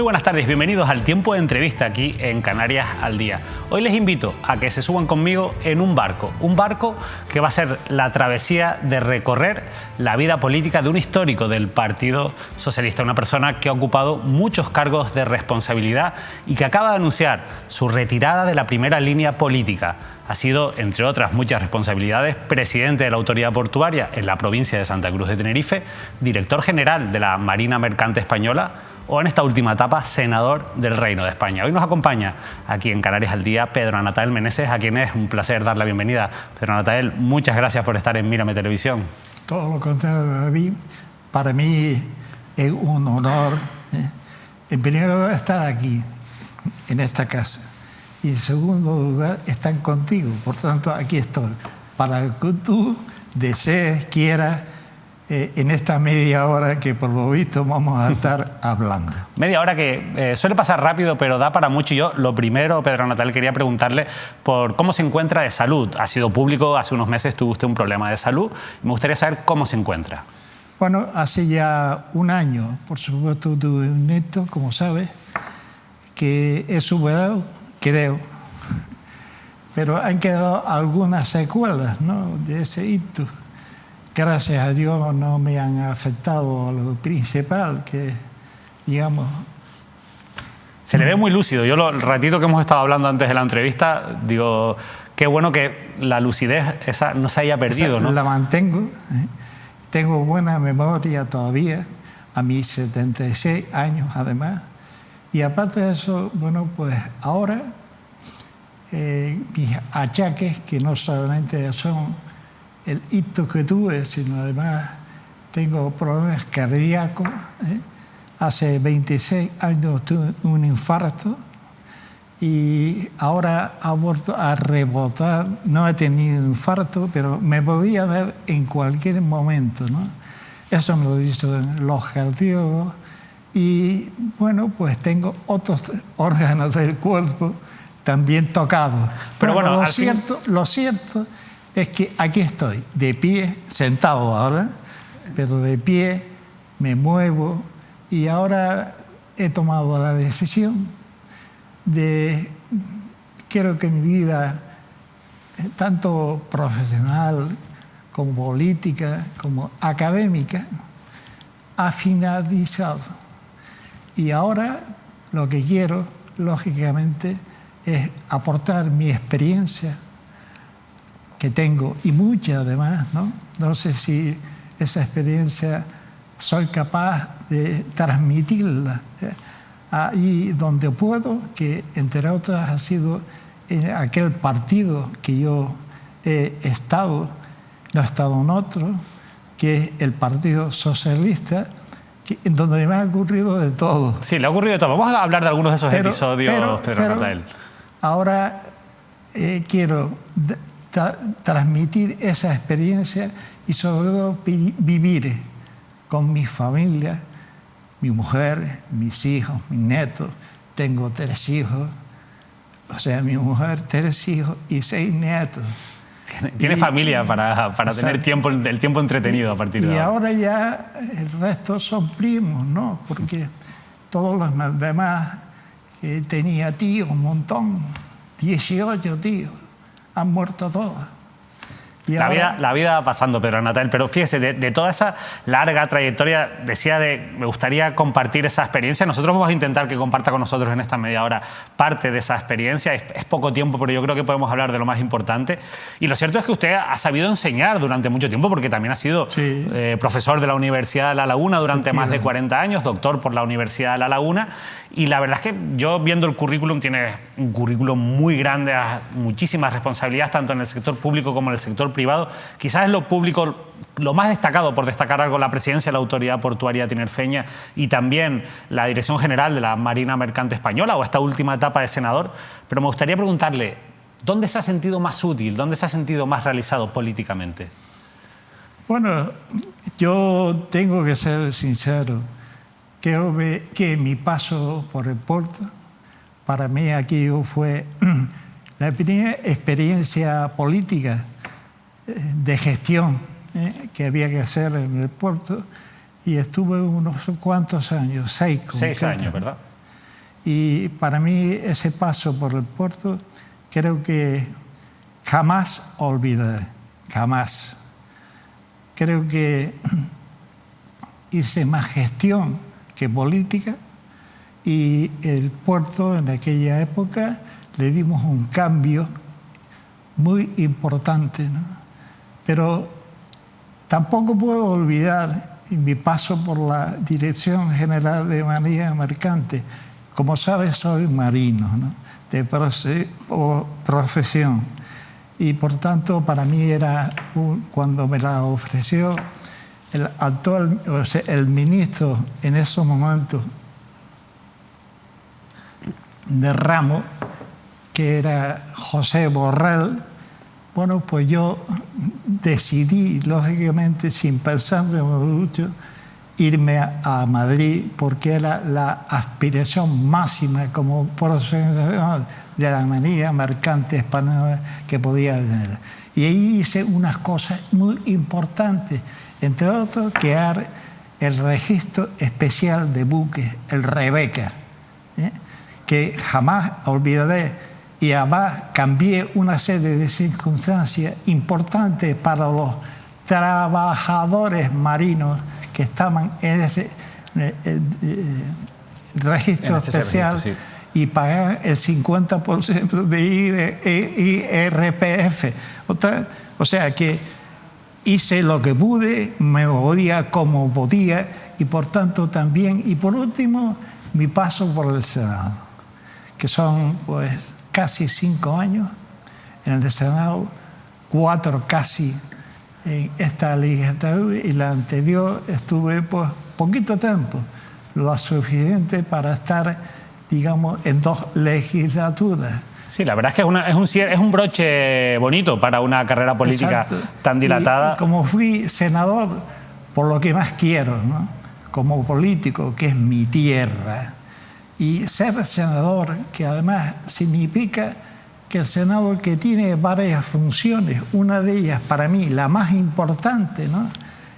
buenas tardes, bienvenidos al Tiempo de Entrevista aquí en Canarias al Día. Hoy les invito a que se suban conmigo en un barco que va a ser la travesía de recorrer la vida política de un histórico del Partido Socialista, una persona que ha ocupado muchos cargos de responsabilidad y que acaba de anunciar su retirada de la primera línea política. Ha sido, entre otras muchas responsabilidades, presidente de la Autoridad Portuaria en la provincia de Santa Cruz de Tenerife, director general de la Marina Mercante Española o, en esta última etapa, senador del Reino de España. Hoy nos acompaña aquí en Canarias al Día Pedro Anatael Meneses, a quien es un placer dar la bienvenida. Pedro Anatael, muchas gracias por estar en Mírame Televisión. Todo lo contrario, David. Para mí es un honor, en primer lugar, estar aquí, en esta casa. Y en segundo lugar, están contigo. Por tanto, aquí estoy. Para que tú desees, quieras, en esta media hora que por lo visto vamos a estar hablando. Media hora que suele pasar rápido, pero da para mucho. Y yo, lo primero, Pedro Anatael, quería preguntarle por cómo se encuentra de salud. Ha sido público, hace unos meses tuvo usted un problema de salud. Me gustaría saber cómo se encuentra. Bueno, hace ya un año, por supuesto, tuve un hito, como sabes, que he superado, creo, pero han quedado algunas secuelas, ¿no?, de ese hito. Gracias a Dios no me han afectado a lo principal, que, digamos... Se le ve muy lúcido. Yo, el ratito que hemos estado hablando antes de la entrevista, digo, qué bueno que la lucidez esa no se haya perdido, ¿no? La mantengo. Tengo buena memoria todavía, a mis 76 años además. Y aparte de eso, bueno, pues ahora mis achaques, que no solamente son el hito que tuve, sino además tengo problemas cardíacos. Hace 26 años tuve un infarto y ahora ha vuelto a rebotar. No he tenido infarto, pero me podía dar en cualquier momento, ¿no? Eso me lo dicen los cardiólogos. Y bueno, pues tengo otros órganos del cuerpo también tocados. Pero bueno, lo cierto es que aquí estoy, de pie, sentado ahora, pero de pie, me muevo y ahora he tomado la decisión de, quiero que mi vida, tanto profesional como política, como académica, ha finalizado. Y ahora lo que quiero, lógicamente, es aportar mi experiencia que tengo, y mucha además, ¿no? No sé si esa experiencia soy capaz de transmitirla ahí donde puedo, que entre otras ha sido en aquel partido que yo he estado, no he estado en otro, que es el Partido Socialista, en donde me ha ocurrido de todo. Sí, le ha ocurrido de todo. Vamos a hablar de algunos de esos episodios, Pedro Anatael. Ahora quiero transmitir esa experiencia y sobre todo vivir con mi familia, mi mujer, mis hijos, mis nietos. Tengo 3 hijos, o sea, mi mujer, 3 hijos y 6 nietos. Tiene familia para tener el tiempo entretenido a partir de ahora. Y ahora ya el resto son primos, ¿no? Porque todos los demás que tenía tíos, un montón, 18 tíos, han muerto todos. La vida va pasando, Pedro Anatael, pero fíjese, de toda esa larga trayectoria, me gustaría compartir esa experiencia. Nosotros vamos a intentar que comparta con nosotros en esta media hora parte de esa experiencia. Es poco tiempo, pero yo creo que podemos hablar de lo más importante. Y lo cierto es que usted ha sabido enseñar durante mucho tiempo, porque también ha sido profesor de la Universidad de La Laguna durante más de 40 años, doctor por la Universidad de La Laguna. Y la verdad es que yo, viendo el currículum, tiene un currículum muy grande, muchísimas responsabilidades, tanto en el sector público como en el sector privado. Quizás en lo público, lo más destacado, por destacar algo, la presidencia de la Autoridad Portuaria Tinerfeña y también la Dirección General de la Marina Mercante Española, o esta última etapa de senador. Pero me gustaría preguntarle, ¿dónde se ha sentido más útil? ¿Dónde se ha sentido más realizado políticamente? Bueno, yo tengo que ser sincero. Creo que mi paso por el puerto, para mí aquí fue la primera experiencia política de gestión que había que hacer en el puerto, y estuve unos cuantos años, 6 años, ¿verdad? Y para mí ese paso por el puerto creo que jamás olvidaré, jamás. Creo que hice más gestión que política y el puerto en aquella época le dimos un cambio muy importante, ¿no? Pero tampoco puedo olvidar mi paso por la Dirección General de Marina Mercante. Como sabes, soy marino, ¿no? De profesión. Y por tanto, para mí era, cuando me la ofreció el ministro en esos momentos de ramo, que era José Borrell, bueno, pues yo decidí, lógicamente, sin pensarlo mucho, irme a Madrid, porque era la aspiración máxima como profesional de la marina mercante española que podía tener. Y ahí hice unas cosas muy importantes, entre otros, crear el registro especial de buques, el Rebeca, que jamás olvidaré. Y además cambié una serie de circunstancias importantes para los trabajadores marinos que estaban en ese registro especial, registro, sí. Y pagaban el 50% de IRPF. O sea que hice lo que pude, me movía como podía, y por tanto también, y por último, mi paso por el Senado, que son pues casi 5 años en el Senado, 4 casi en esta legislatura, y la anterior estuve pues poquito tiempo, lo suficiente para estar, digamos, en 2 legislaturas. Sí, la verdad es que es un broche bonito para una carrera política. Exacto. Tan dilatada. Y como fui senador, por lo que más quiero, ¿no? Como político, que es mi tierra. Y ser senador, que además significa que el Senado, que tiene varias funciones, una de ellas para mí la más importante, ¿no?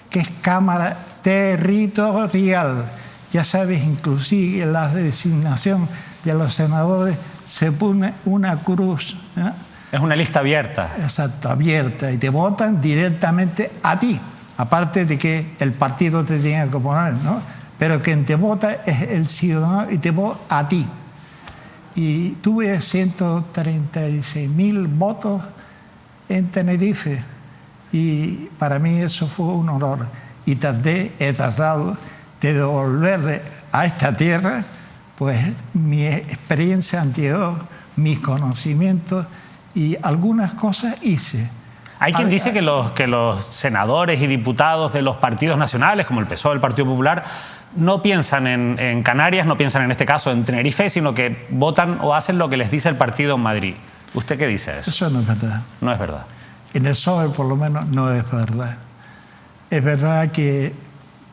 Que es Cámara Territorial. Ya sabes, inclusive en la designación de los senadores se pone una cruz, ¿no? Es una lista abierta. Exacto, abierta, y te votan directamente a ti, aparte de que el partido te tenga que poner, ¿no? Pero quien te vota es el ciudadano y te vota a ti. Y tuve 136.000 votos en Tenerife, y para mí eso fue un honor. Y he tratado de devolverle a esta tierra pues mi experiencia anterior, mis conocimientos, y algunas cosas hice. Hay quien dice que los senadores y diputados de los partidos nacionales, como el PSOE, el Partido Popular, no piensan en Canarias, no piensan en este caso en Tenerife, sino que votan o hacen lo que les dice el partido en Madrid. ¿Usted qué dice de eso? Eso no es verdad. No es verdad. En el PSOE, por lo menos, no es verdad. Es verdad que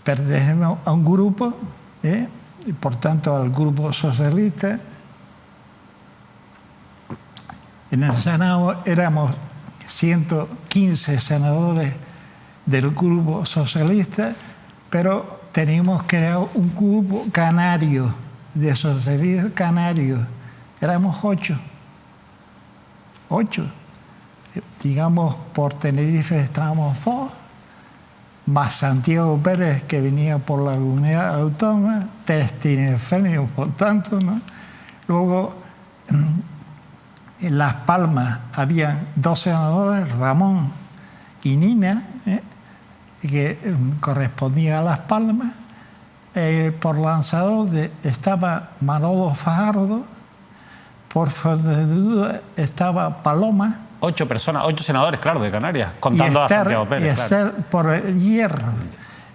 pertenecemos a un grupo, y por tanto al grupo socialista. En el Senado éramos 115 senadores del grupo socialista, pero teníamos creado un grupo canario, de socialistas canarios. Éramos 8. Digamos, por Tenerife estábamos 2, más Santiago Pérez, que venía por la comunidad autónoma, 3 tinefenios, por tanto, ¿no? Luego, en Las Palmas había 2 senadores, Ramón y Nina, que correspondía a Las Palmas. Por Lanzarote estaba Manolo Fajardo, por Fuerteventura estaba Paloma. 8 personas, 8 senadores, claro, de Canarias, contando a Santiago Pérez. Y Esther, claro, por el Hierro.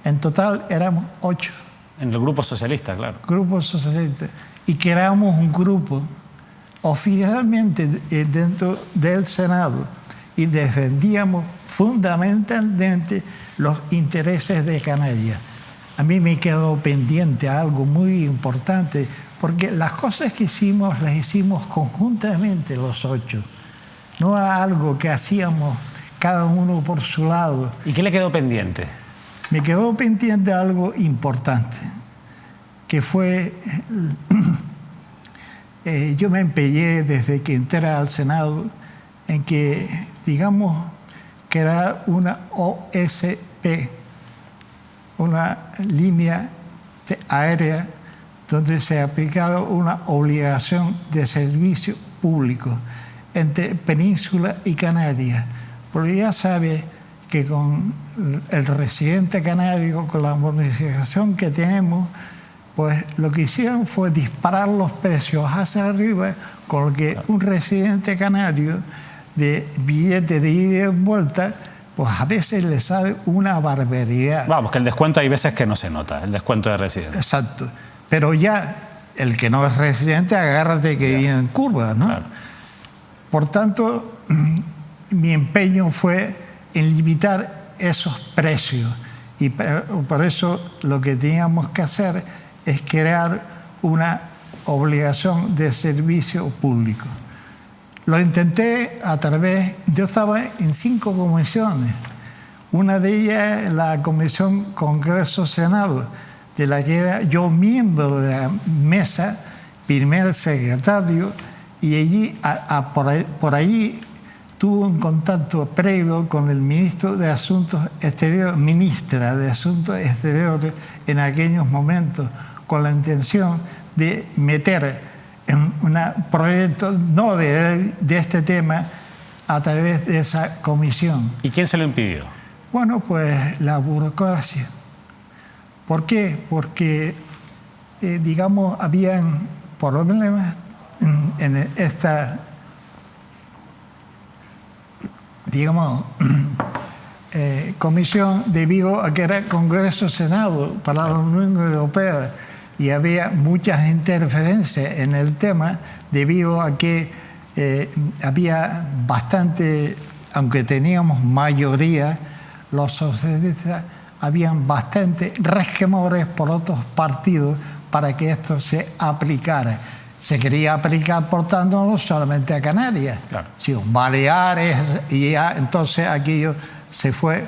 En total éramos 8. En el grupo socialista, claro. Grupo socialista. Y creamos un grupo oficialmente dentro del Senado, y defendíamos fundamentalmente los intereses de Canarias. A mí me quedó pendiente algo muy importante, porque las cosas que hicimos las hicimos conjuntamente los 8. No era algo que hacíamos cada uno por su lado. ¿Y qué le quedó pendiente? Me quedó pendiente algo importante, que fue yo me empeñé desde que entré al Senado en que, digamos, crear una OSP, una línea aérea donde se aplicara una obligación de servicio público entre Península y Canarias. Porque ya sabe que con el residente canario, con la bonificación que tenemos, pues lo que hicieron fue disparar los precios hacia arriba, con lo que un residente canario de billete de ida y vuelta, pues a veces le sale una barbaridad. Vamos, que el descuento hay veces que no se nota, el descuento de residente. Exacto. Pero ya el que no es residente, agárrate que viene en curva, ¿no? Claro. Por tanto, mi empeño fue en limitar esos precios. Y por eso lo que teníamos que hacer es crear una obligación de servicio público. Lo intenté a través, yo estaba en 5 comisiones, una de ellas la Comisión Congreso-Senado, de la que era yo miembro de la mesa, primer secretario, y allí, por allí tuve un contacto previo con el ministro de Asuntos Exteriores, ministra de Asuntos Exteriores en aquellos momentos, con la intención de meter en un proyecto no de este tema a través de esa comisión. ¿Y quién se lo impidió? Bueno, pues la burocracia. ¿Por qué? Porque, digamos, habían problemas en esta, digamos, comisión debido a que era Congreso-Senado para la Unión Europea y había muchas interferencias en el tema debido a que había bastante, aunque teníamos mayoría, los socialistas, habían bastante resquemores por otros partidos para que esto se aplicara. Se quería aplicar, por tanto, no solamente a Canarias, claro, sino Baleares, y ya entonces aquello se fue,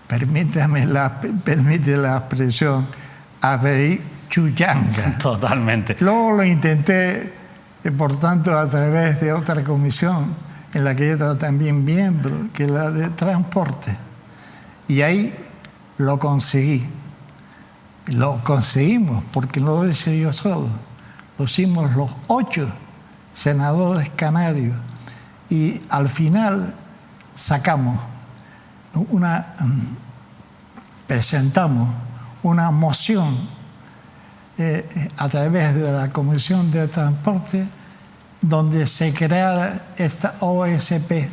permite la expresión, a ver chullanga. Totalmente. Luego lo intenté, por tanto, a través de otra comisión en la que yo era también miembro, que es la de transporte. Y ahí lo conseguí. Lo conseguimos, porque no lo hice yo solo. Lo hicimos los 8 senadores canarios. Y al final presentamos una moción a través de la Comisión de Transporte donde se creara esta OSP.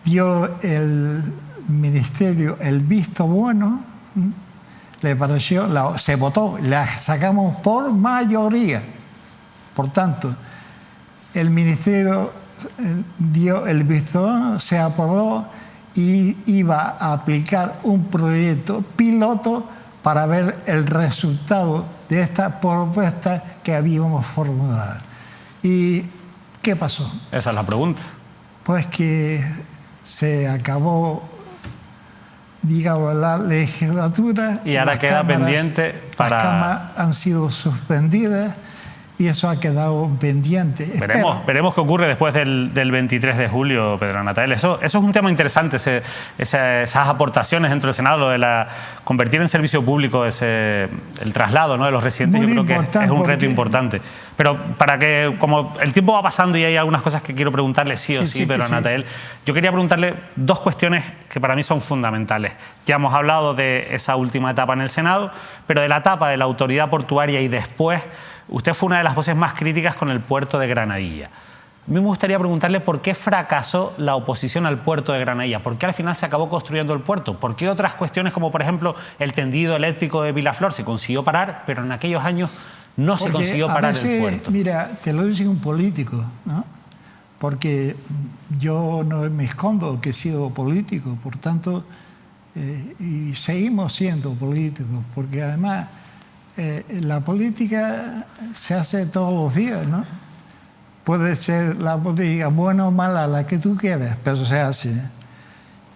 Vio el Ministerio el visto bueno, le pareció, se votó, la sacamos por mayoría. Por tanto, el Ministerio dio el visto bueno, se aprobó y iba a aplicar un proyecto piloto para ver el resultado de esta propuesta que habíamos formulado. ¿Y qué pasó? Esa es la pregunta. Pues que se acabó, digamos, la legislatura. Y ahora queda pendiente para... Las cámaras han sido suspendidas y eso ha quedado pendiente. Veremos qué ocurre después del 23 de julio, Pedro Natael. Eso es un tema interesante, esas aportaciones dentro del Senado, lo de convertir en servicio público el traslado, ¿no?, de los residentes. Yo creo que es un reto importante. Pero para que, como el tiempo va pasando y hay algunas cosas que quiero preguntarle sí o sí, Pedro Natael, yo quería preguntarle 2 cuestiones que para mí son fundamentales. Ya hemos hablado de esa última etapa en el Senado, pero de la etapa de la autoridad portuaria y después, usted fue una de las voces más críticas con el puerto de Granadilla. A mí me gustaría preguntarle por qué fracasó la oposición al puerto de Granadilla, por qué al final se acabó construyendo el puerto, por qué otras cuestiones como por ejemplo el tendido eléctrico de Vilaflor se consiguió parar, pero en aquellos años no se consiguió parar el puerto. Mira, te lo dice un político, ¿no? Porque yo no me escondo que he sido político, por tanto, y seguimos siendo políticos, porque además la política se hace todos los días, ¿no? Puede ser la política buena o mala, la que tú quieras, pero se hace.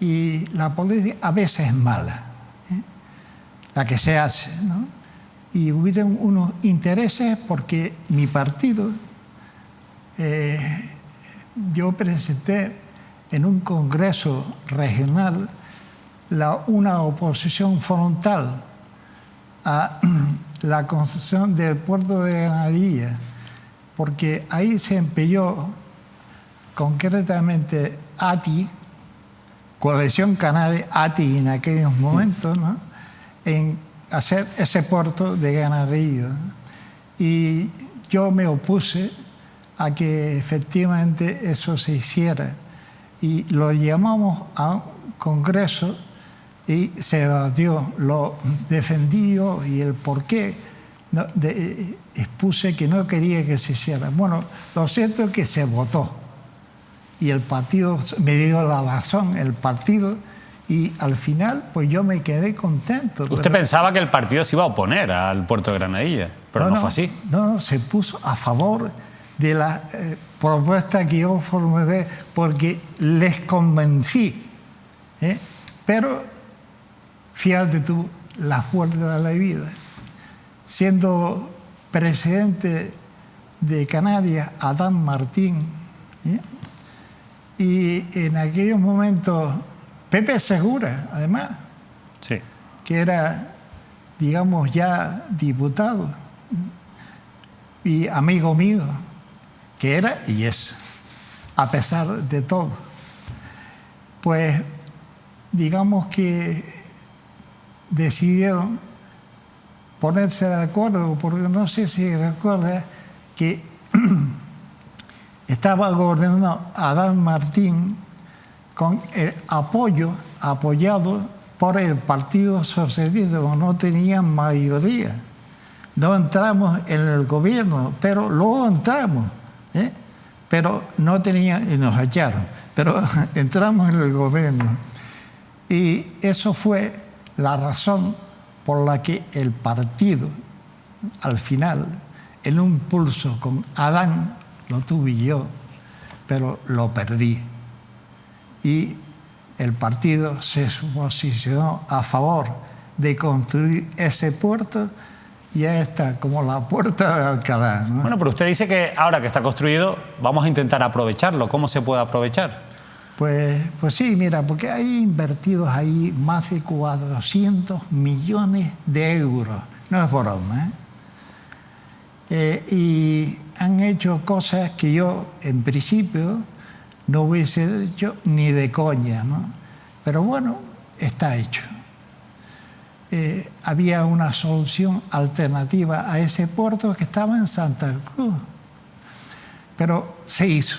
Y la política a veces es mala, la que se hace, ¿no? Y hubieron unos intereses porque mi partido, yo presenté en un congreso regional una oposición frontal a la construcción del puerto de Granadilla, porque ahí se empeñó concretamente ATI, Coalición Canaria, ATI en aquellos momentos, ¿no?, en hacer ese puerto de Granadilla. Y yo me opuse a que efectivamente eso se hiciera. Y lo llamamos a un congreso y se debatió, lo defendí yo y el por qué expuse que no quería que se hiciera. Bueno, lo cierto es que se votó y el partido me dio la razón, el partido, y al final pues yo me quedé contento. Usted pensaba que el partido se iba a oponer al puerto de Granadilla, pero no fue así. No, se puso a favor de la propuesta que yo formulé porque les convencí. Pero fíjate tú, la fuerza de la vida. Siendo presidente de Canarias, Adán Martín, y en aquellos momentos Pepe Segura, además, sí, que era, digamos, ya diputado y amigo mío, que era y es, a pesar de todo. Pues digamos que decidieron ponerse de acuerdo, porque no sé si recuerda que estaba gobernando Adán Martín con el apoyado por el Partido Socialista, no tenían mayoría. No entramos en el gobierno, pero luego entramos, pero no tenían, y nos echaron, pero entramos en el gobierno. Y eso fue la razón por la que el partido, al final, en un pulso con Adán, lo tuve yo, pero lo perdí. Y el partido se posicionó a favor de construir ese puerto, y ya está, como la puerta de Alcalá, ¿no? Bueno, pero usted dice que ahora que está construido, vamos a intentar aprovecharlo. ¿Cómo se puede aprovechar? Pues sí, mira, porque hay invertidos ahí más de 400 millones de euros. No es broma, y han hecho cosas que yo, en principio, no hubiese hecho ni de coña, ¿no? Pero bueno, está hecho. Había una solución alternativa a ese puerto que estaba en Santa Cruz. Pero se hizo.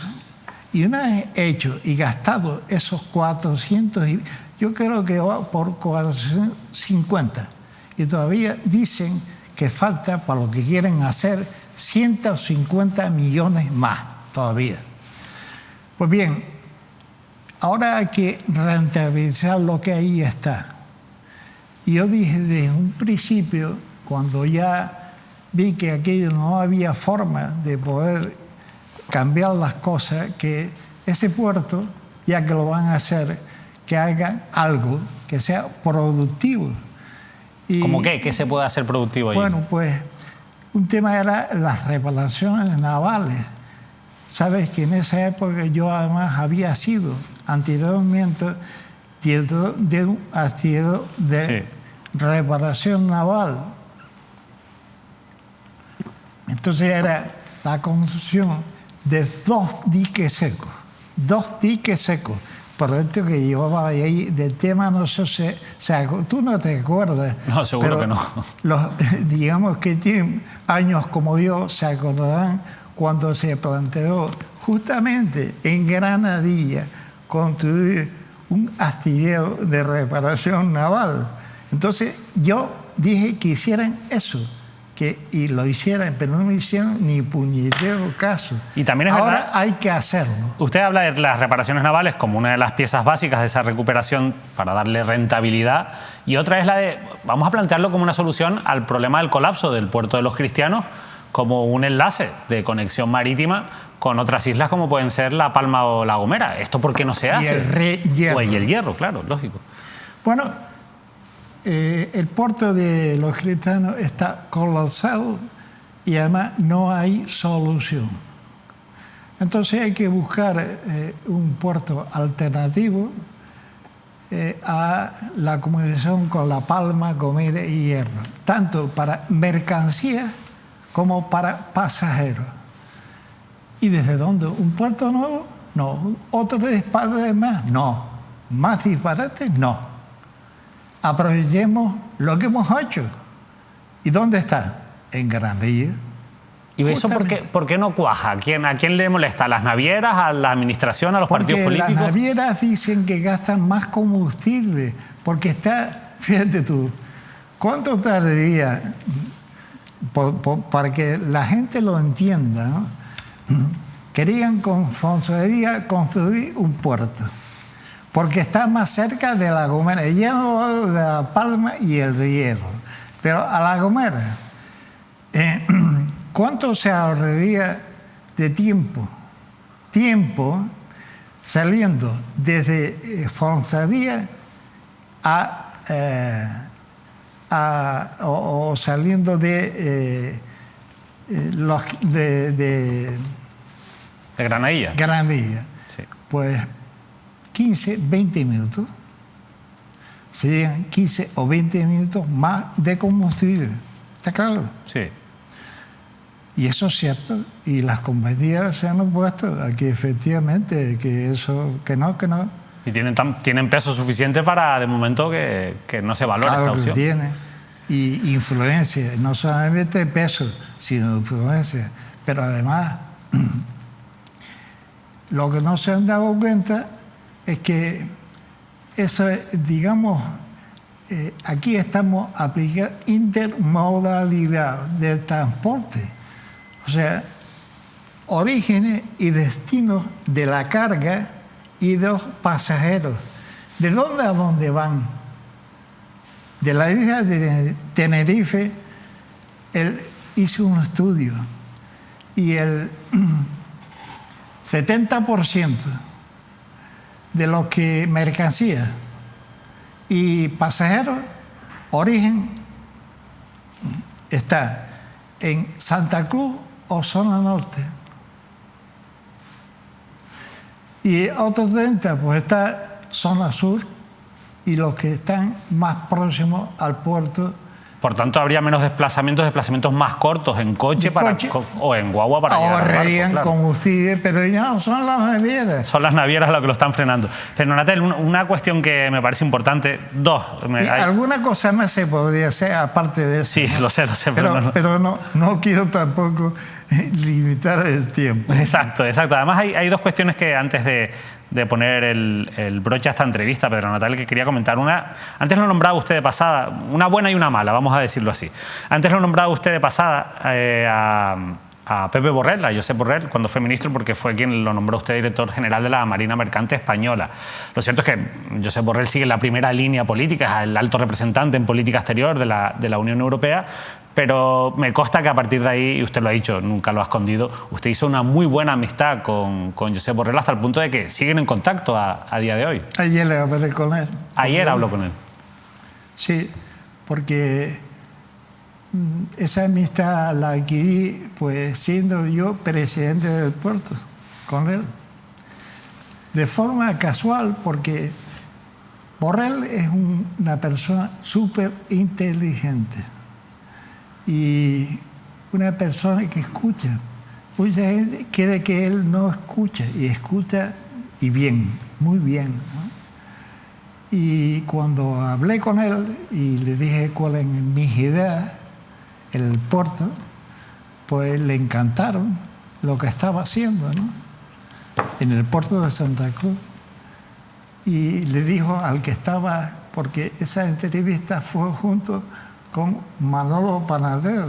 Y una vez hecho y gastado esos 400, yo creo que va por 450. Y todavía dicen que falta, para lo que quieren hacer, 150 millones más todavía. Pues bien, ahora hay que rentabilizar lo que ahí está. Y yo dije desde un principio, cuando ya vi que aquello no había forma de poder cambiar las cosas, que ese puerto, ya que lo van a hacer, que hagan algo que sea productivo. Y, ¿cómo qué? ¿Qué se puede hacer productivo ahí? Bueno, pues un tema era las reparaciones navales. Sabes que en esa época yo además había sido anteriormente de un astillero de reparación naval. Entonces era la construcción de 2 diques secos. 2 diques secos. Por esto que llevaba ahí del tema, no sé, tú no te acuerdas. No, seguro que no. Digamos que tienen años como yo, se acordarán cuando se planteó justamente en Granadilla construir un astillero de reparación naval. Entonces yo dije que hicieran eso, y lo hicieran, pero no me hicieron ni puñetero caso. Y también es ahora verdad, hay que hacerlo. Usted habla de las reparaciones navales como una de las piezas básicas de esa recuperación para darle rentabilidad, y otra es la de, vamos a plantearlo como una solución al problema del colapso del puerto de los Cristianos, como un enlace de conexión marítima con otras islas como pueden ser La Palma o La Gomera. ¿Esto por qué no se hace? Y el Hierro, claro, lógico. Bueno, el puerto de los Cristianos está colapsado y además no hay solución. Entonces hay que buscar un puerto alternativo a la comunicación con La Palma, Gomera y Hierro, tanto para mercancías como para pasajeros. ¿Y desde dónde? ¿Un puerto nuevo? No. ¿Otro disparate más? No. ¿Más disparates? No. Aprovechemos lo que hemos hecho. ¿Y dónde está? En Granadilla. ¿Y eso por qué no cuaja? ¿A quién le molesta? ¿A las navieras, a la administración, a los partidos políticos? Las navieras dicen que gastan más combustible, porque está, fíjate tú, ¿cuánto tardaría para que la gente lo entienda, ¿no? Querían con Fonsería construir un puerto, porque está más cerca de La Gomera, lleno de La Palma y el de Hierro. Pero a La Gomera, ¿cuánto se ahorraría de tiempo? Tiempo saliendo desde Fonsería o saliendo de Granadilla. Granadilla. Sí. Pues 15, 20 minutos. Se llegan 15 o 20 minutos más de combustible. ¿Está claro? Sí. Y eso es cierto. Y las compañías se han opuesto a que efectivamente, que no. Y tienen peso suficiente para, de momento, que no se valore esta opción. Que tiene. Y influencia, no solamente peso, sino influencia. Pero además, lo que no se han dado cuenta es que eso, digamos, aquí estamos aplicando intermodalidad del transporte. O sea, orígenes y destinos de la carga y de los pasajeros. ¿De dónde a dónde van? De la isla de Tenerife, él hizo un estudio y el 70% de lo que mercancías y pasajeros, origen, está en Santa Cruz o zona norte. Y otro 30% pues está zona sur y los que están más próximos al puerto. Por tanto, habría menos desplazamientos más cortos en coche, o en guagua para llegar al barco, ahorrarían claro. Combustible, pero no, son las navieras. Son las navieras las que lo están frenando. Pero, Natal, una cuestión que me parece importante, Alguna cosa más se podría hacer aparte de eso. Sí, ¿no? lo sé. Pero no quiero tampoco limitar el tiempo. Exacto. Además, hay dos cuestiones que antes de poner el broche a esta entrevista, Pedro Natal, que quería comentar. Antes lo nombraba usted de pasada, una buena y una mala, vamos a decirlo así. Antes lo nombraba usted de pasada a Pepe Borrell, a Josep Borrell, cuando fue ministro, porque fue quien lo nombró usted director general de la Marina Mercante Española. Lo cierto es que Josep Borrell sigue en la primera línea política, es el alto representante en política exterior de la Unión Europea, pero me consta que a partir de ahí, y usted lo ha dicho, nunca lo ha escondido, usted hizo una muy buena amistad con Josep Borrell hasta el punto de que siguen en contacto a día de hoy. Ayer le hablé con él. Ayer habló con él. Sí, porque esa amistad la adquirí pues siendo yo presidente del puerto con él. De forma casual, porque Borrell es una persona súper inteligente y una persona que escucha. Mucha gente cree que él no escucha, y escucha y bien, muy bien, ¿no? Y cuando hablé con él y le dije cuáles eran mis ideas, el puerto, pues le encantaron lo que estaba haciendo, ¿no? En el puerto de Santa Cruz. Y le dijo al que estaba, porque esa entrevista fue junto con Manolo Panadero,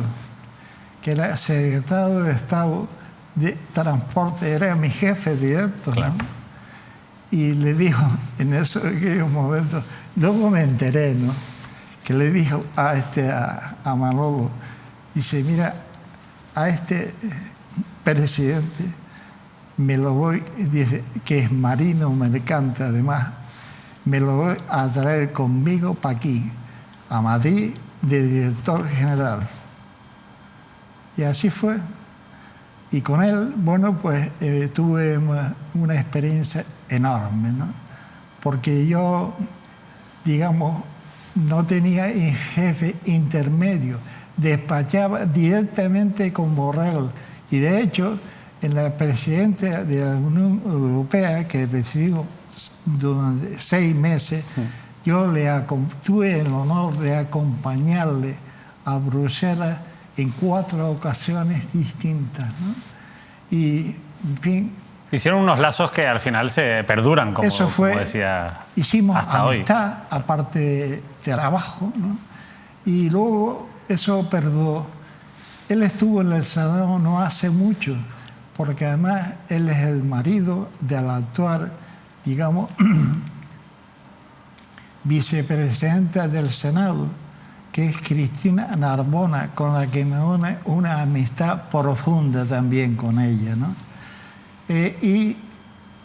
que era secretario de Estado de Transporte, era mi jefe directo, ¿no? Claro. Y le dijo en aquellos momentos, luego me enteré, ¿no? Que le dijo a Manolo, dice, mira, a este presidente me lo voy, dice, que es marino mercante además, me lo voy a traer conmigo para aquí, a Madrid, de director general. Y así fue. Y con él, bueno, pues tuve una experiencia enorme, ¿no? Porque yo, digamos, no tenía jefe intermedio, despachaba directamente con Borrell. Y de hecho, en la presidencia de la Unión Europea, que presidió durante 6 meses, yo tuve el honor de acompañarle a Bruselas en 4 ocasiones distintas, ¿no? Y, en fin... Hicieron unos lazos que al final se perduran, como decía. Hicimos hasta amistad, hoy. aparte de trabajo, ¿no? Y luego eso perduró. Él estuvo en el Senado no hace mucho, porque además él es el marido de la actual, digamos, vicepresidenta del Senado, que es Cristina Narbona, con la que me une una amistad profunda también con ella, ¿no? Y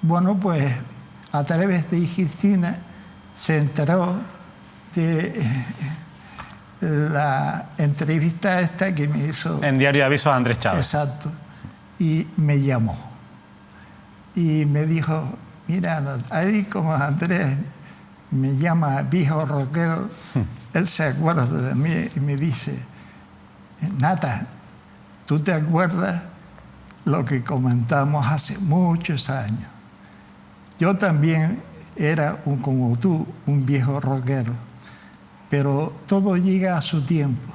bueno, pues a través de Cristina se enteró de la entrevista esta que me hizo... En Diario de Avisos Andrés Chávez. Exacto. Y me llamó. Y me dijo, mira, ahí como Andrés me llama viejo rockero, él se acuerda de mí y me dice, Nata, ¿tú te acuerdas lo que comentamos hace muchos años? Yo también era, como tú, un viejo rockero, pero todo llega a su tiempo.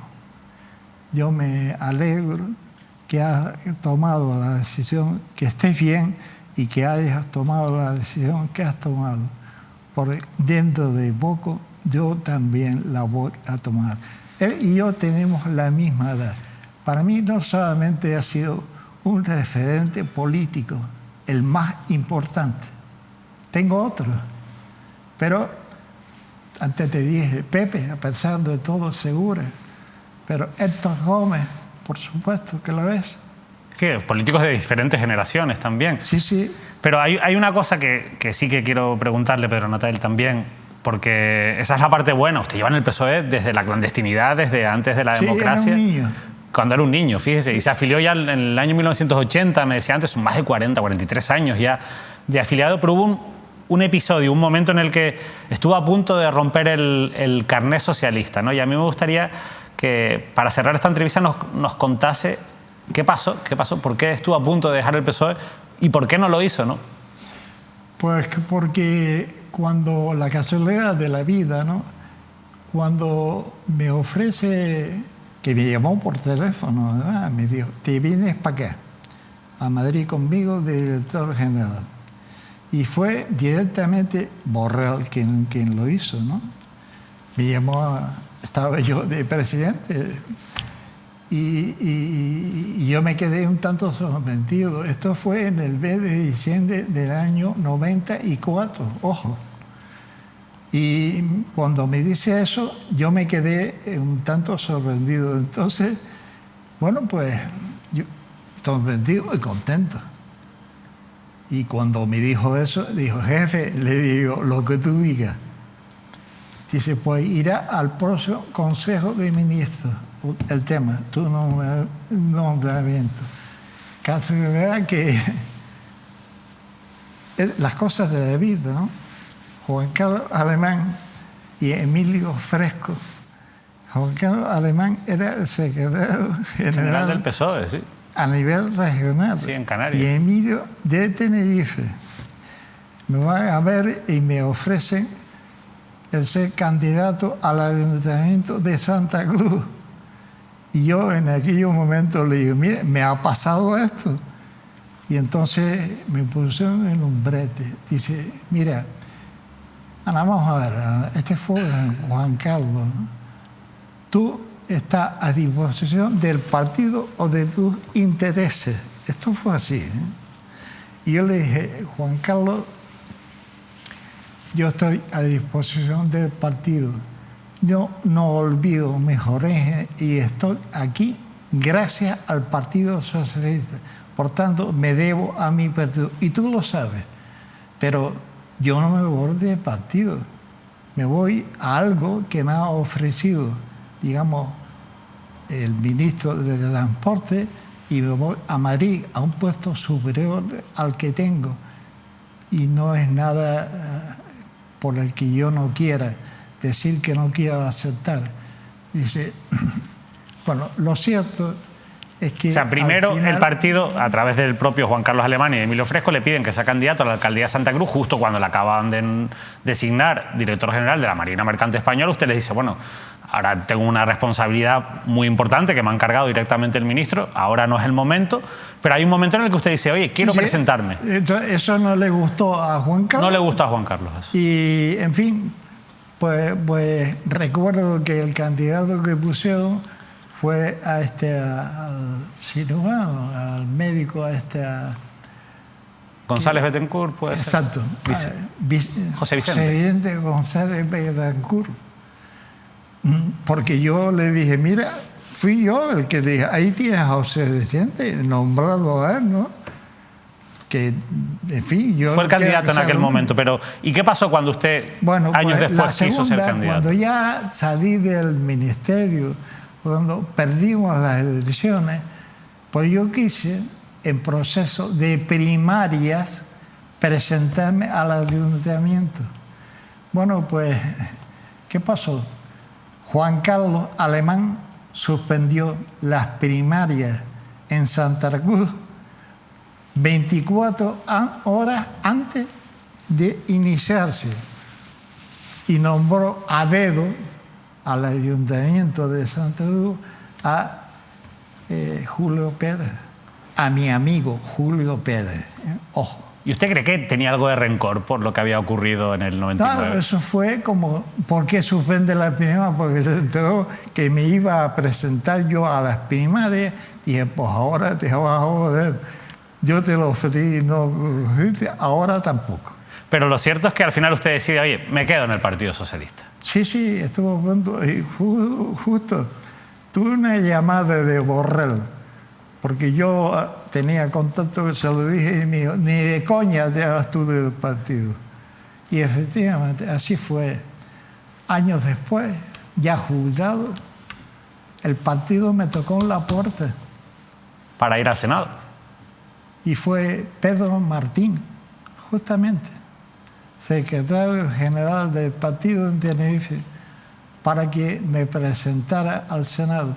Yo me alegro que has tomado la decisión, que estés bien y que hayas tomado la decisión que has tomado, porque dentro de poco yo también la voy a tomar. Él y yo tenemos la misma edad. Para mí no solamente ha sido un referente político, el más importante. Tengo otro, pero antes te dije, Pepe, a pesar de todo, seguro. Pero Héctor Gómez, por supuesto que lo es. Que políticos de diferentes generaciones también. Sí, sí. Pero hay una cosa que sí que quiero preguntarle, Pedro Natal, también, porque esa es la parte buena. Usted lleva en el PSOE desde la clandestinidad, desde antes de la democracia. Era un niño. Cuando era un niño, fíjese, y se afilió ya en el año 1980, me decía antes, son más de 40, 43 años ya de afiliado, pero hubo un episodio, un momento en el que estuvo a punto de romper el carné socialista, ¿no? Y a mí me gustaría que, para cerrar esta entrevista, nos contase qué pasó, por qué estuvo a punto de dejar el PSOE y por qué no lo hizo, ¿no? Pues porque cuando la casualidad de la vida, ¿no? Cuando me ofrece, que me llamó por teléfono, ¿verdad? Me dijo, te vienes para acá, a Madrid conmigo, de director general. Y fue directamente Borrell quien lo hizo, ¿no? Me llamó, estaba yo de presidente y yo me quedé un tanto sorprendido. Esto fue en el mes de diciembre del año 94, ojo. Y cuando me dice eso, yo me quedé un tanto sorprendido. Entonces, bueno, pues yo sorprendido y contento. Y cuando me dijo eso, dijo, jefe, le digo, lo que tú digas. Dice, pues irá al próximo Consejo de Ministros, el tema, tu nombramiento. Casualidad que las cosas de la vida, ¿no? Juan Carlos Alemán y Emilio Fresco. Juan Carlos Alemán era el secretario general del PSOE, sí. A nivel regional. Sí, en Canarias. Y Emilio de Tenerife. Me van a ver y me ofrecen el ser candidato al Ayuntamiento de Santa Cruz. Y yo en aquel momento le digo, mire, me ha pasado esto. Y entonces me pusieron en un brete. Dice, mira, Ana, vamos a ver, este fue Juan Carlos, ¿no? Tú estás a disposición del partido o de tus intereses. Esto fue así, ¿eh? Y yo le dije, Juan Carlos, yo estoy a disposición del partido. Yo no olvido mis orígenes y estoy aquí gracias al Partido Socialista. Por tanto, me debo a mi partido. Y tú lo sabes. Pero yo no me voy del partido. Me voy a algo que me ha ofrecido, digamos, el ministro de Transporte y me voy a Madrid a un puesto superior al que tengo, y no es nada por el que yo no quiera decir que no quiero aceptar. Dice, bueno, lo cierto es que... O sea, primero al final, el partido, a través del propio Juan Carlos Alemán y Emilio Fresco, le piden que sea candidato a la alcaldía de Santa Cruz justo cuando le acaban de designar director general de la Marina Mercante Española. Usted le dice, bueno, ahora tengo una responsabilidad muy importante que me ha encargado directamente el ministro, ahora no es el momento, pero hay un momento en el que usted dice, oye, quiero presentarme. Entonces, eso no le gustó a Juan Carlos. No le gustó a Juan Carlos eso. Y, en fin, pues recuerdo que el candidato que pusieron fue al cirujano, al médico, González Betancourt, puede ser. Exacto. José Vicente. José Vicente González Betancourt. Porque yo le dije, mira, fui yo el que dije, ahí tienes a José Vicente, nombrarlo a él, ¿no? Que, en fin, yo... Fue el candidato en aquel momento, pero ¿y qué pasó cuando usted, años después, quiso ser candidato? Cuando ya salí del ministerio, cuando perdimos las elecciones, pues yo quise, en proceso de primarias, presentarme al ayuntamiento. Bueno, pues, ¿qué pasó? Juan Carlos Alemán suspendió las primarias en Santa Cruz 24 horas antes de iniciarse y nombró a dedo al ayuntamiento de Santa Cruz a Julio Pérez, a mi amigo Julio Pérez. Ojo. ¿Y usted cree que tenía algo de rencor por lo que había ocurrido en el 99? Claro, eso fue como, ¿por qué suspende la primaria? Porque se enteró que me iba a presentar yo a las primarias. Dije, pues ahora te vas a joder. Yo te lo ofrecí, no, ahora tampoco. Pero lo cierto es que al final usted decide, oye, me quedo en el Partido Socialista. Sí, estuvo pronto. Y justo tuve una llamada de Borrell, porque yo tenía contacto, se lo dije, y me dijo, ni de coña te hagas tú del partido. Y efectivamente, así fue. Años después, ya jubilado, el partido me tocó en la puerta. Para ir al Senado. Y fue Pedro Martín, justamente, secretario general del partido en Tenerife, para que me presentara al Senado.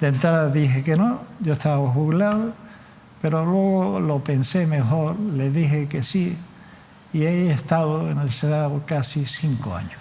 De entrada dije que no, yo estaba jubilado, pero luego lo pensé mejor, le dije que sí, y he estado en el Senado casi 5 años.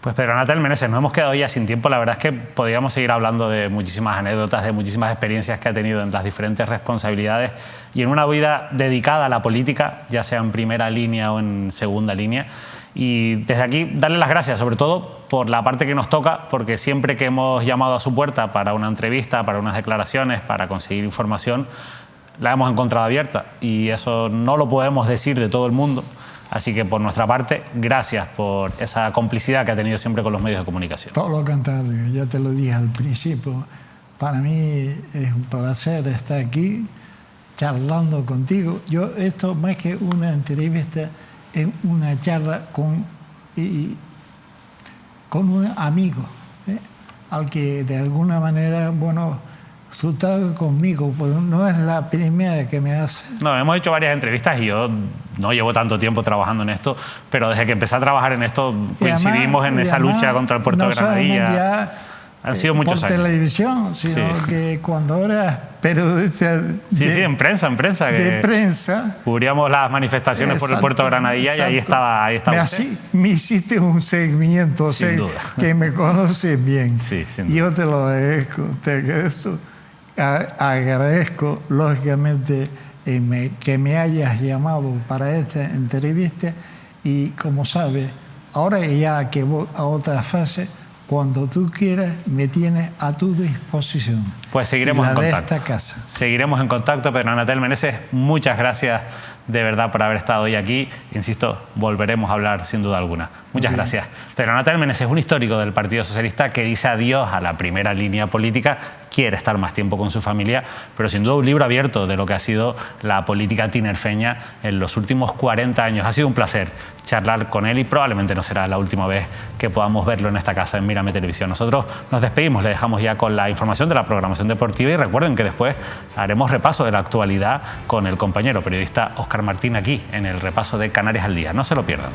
Pues Pedro Natal Meneses, nos hemos quedado ya sin tiempo. La verdad es que podríamos seguir hablando de muchísimas anécdotas, de muchísimas experiencias que ha tenido en las diferentes responsabilidades y en una vida dedicada a la política, ya sea en primera línea o en segunda línea. Y desde aquí darle las gracias, sobre todo por la parte que nos toca, porque siempre que hemos llamado a su puerta para una entrevista, para unas declaraciones, para conseguir información, la hemos encontrado abierta y eso no lo podemos decir de todo el mundo. Así que por nuestra parte, gracias por esa complicidad que ha tenido siempre con los medios de comunicación. Todo lo contrario, ya te lo dije al principio, para mí es un placer estar aquí charlando contigo. Yo esto más que una entrevista es una charla con un amigo, al que de alguna manera, bueno, tú estás conmigo, pues no es la primera que me hace. No, hemos hecho varias entrevistas y yo no llevo tanto tiempo trabajando en esto, pero desde que empecé a trabajar en esto coincidimos en esa lucha contra el puerto de Granadilla. Han sido muchos años. Por televisión, sino que cuando eras periodista... Sí, en prensa. De prensa. Cubríamos las manifestaciones por el puerto de Granadilla y ahí estaba usted. Me hiciste un seguimiento, Sin duda. Que me conoces bien. Sí, sin duda. Y yo te lo agradezco. Agradezco, lógicamente, que me hayas llamado para esta entrevista y, como sabes, ahora ya que voy a otra fase, cuando tú quieras, me tienes a tu disposición. Pues seguiremos en contacto. De esta casa. Seguiremos en contacto, Pedro Natal Meneses. Muchas gracias de verdad por haber estado hoy aquí. Insisto, volveremos a hablar sin duda alguna. Muchas gracias. Pedro Natal Menes es un histórico del Partido Socialista que dice adiós a la primera línea política, quiere estar más tiempo con su familia, pero sin duda un libro abierto de lo que ha sido la política tinerfeña en los últimos 40 años. Ha sido un placer charlar con él y probablemente no será la última vez que podamos verlo en esta casa, en Mírame Televisión. Nosotros nos despedimos, le dejamos ya con la información de la programación deportiva y recuerden que después haremos repaso de la actualidad con el compañero periodista Óscar Martín aquí en el repaso de Canarias al Día. No se lo pierdan.